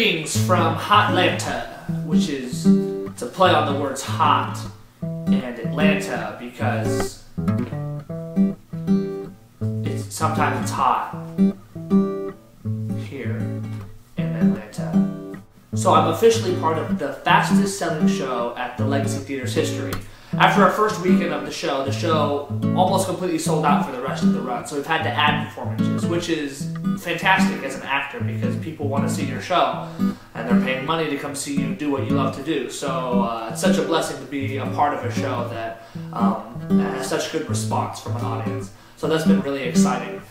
Greetings from Hotlanta, which is to play on the words hot and Atlanta because sometimes it's hot here in Atlanta. So I'm officially part of the fastest selling show at the Legacy Theater's history. After our first weekend of the show almost completely sold out for the rest of the run. So we've had to add performances, which is fantastic as an actor because people want to see your show and they're paying money to come see you do what you love to do. So it's such a blessing to be a part of a show that has such good response from an audience. So that's been really exciting.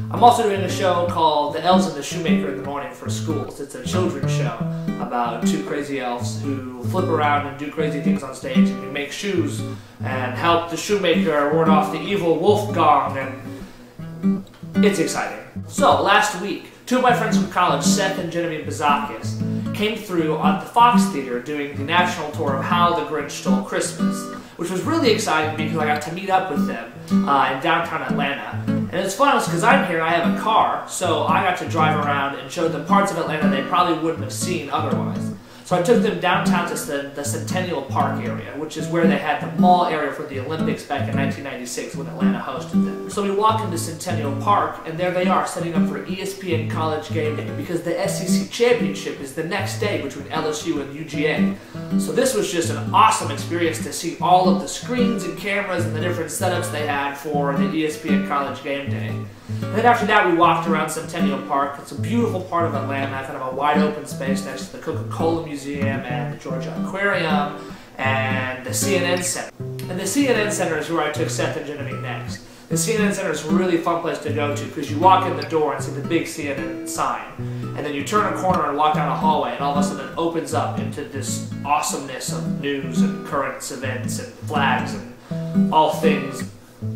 I'm also doing a show called The Elves and the Shoemaker in the Morning for schools. It's a children's show about two crazy elves who flip around and do crazy things on stage, and you make shoes and help the shoemaker ward off the evil wolf gong, and it's exciting. So last week, two of my friends from college, Seth and Genevieve Bazakis, came through at the Fox Theater doing the national tour of How the Grinch Stole Christmas, which was really exciting because I got to meet up with them in downtown Atlanta. And it's fun because I'm here, I have a car, so I got to drive around and show them parts of Atlanta they probably wouldn't have seen otherwise. So I took them downtown to the Centennial Park area, which is where they had the mall area for the Olympics back in 1996 when Atlanta hosted them. So we walk into Centennial Park, and there they are setting up for ESPN College Game Day because the SEC Championship is the next day between LSU and UGA. So this was just an awesome experience to see all of the screens and cameras and the different setups they had for the ESPN College Game Day. And then after that, we walked around Centennial Park. It's a beautiful part of Atlanta, kind of a wide open space next to the Coca-Cola Museum and the Georgia Aquarium and the CNN Center. And the CNN Center is where I took Seth and Genevieve next. The CNN Center is a really fun place to go to because you walk in the door and see the big CNN sign. And then you turn a corner and walk down a hallway, and all of a sudden it opens up into this awesomeness of news and current events and flags and all things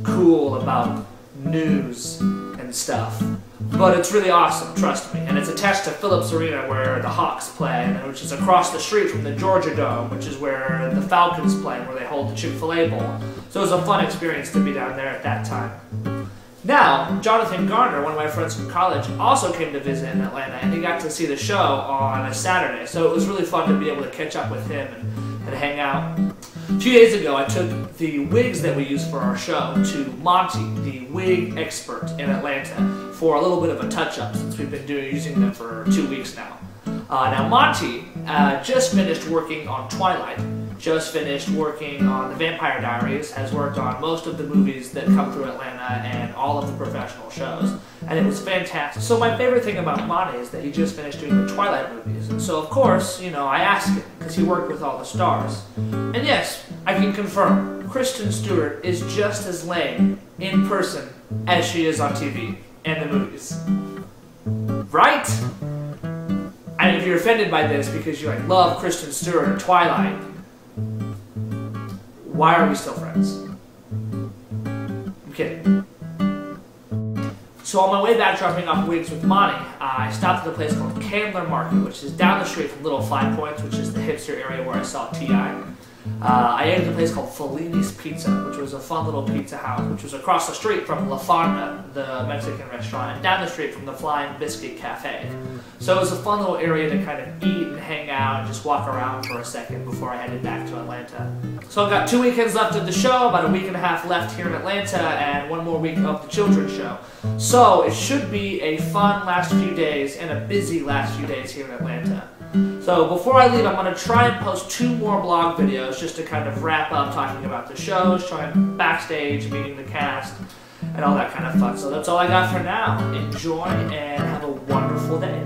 cool about news and stuff. But it's really awesome, trust me. And it's attached to Phillips Arena where the Hawks play, which is across the street from the Georgia Dome, which is where the Falcons play, where they hold the Chick-fil-A Bowl. So it was a fun experience to be down there at that time. Now, Jonathan Garner, one of my friends from college, also came to visit in Atlanta, and he got to see the show on a Saturday. So it was really fun to be able to catch up with him and hang out. A few days ago, I took the wigs that we use for our show to Monty, the wig expert in Atlanta, for a little bit of a touch-up since we've been using them for 2 weeks now. Now Monty just finished working on Twilight, just finished working on The Vampire Diaries, has worked on most of the movies that come through Atlanta and all of the professional shows, and it was fantastic. So my favorite thing about Monty is that he just finished doing the Twilight movies, and so of course, you know, I asked him, because he worked with all the stars. And yes, I can confirm, Kristen Stewart is just as lame in person as she is on TV and the movies. Right? And if you're offended by this because you love Kristen Stewart or Twilight, why are we still friends? I'm kidding. So on my way back dropping off wigs with Monty, I stopped at a place called Candler Market, which is down the street from Little 5 Points, which is the hipster area where I saw T.I. I ate at a place called Fellini's Pizza, which was a fun little pizza house, which was across the street from La Fonda, the Mexican restaurant, and down the street from the Flying Biscuit Cafe. So it was a fun little area to kind of eat and hang out and just walk around for a second before I headed back to Atlanta. So I've got 2 weekends left of the show, about a week and a half left here in Atlanta, and 1 more week of the children's show. So it should be a fun last few days and a busy last few days here in Atlanta. So before I leave, I'm going to try and post 2 more blog videos just to kind of wrap up talking about the shows, trying backstage, meeting the cast, and all that kind of fun. So that's all I got for now. Enjoy and have a wonderful day.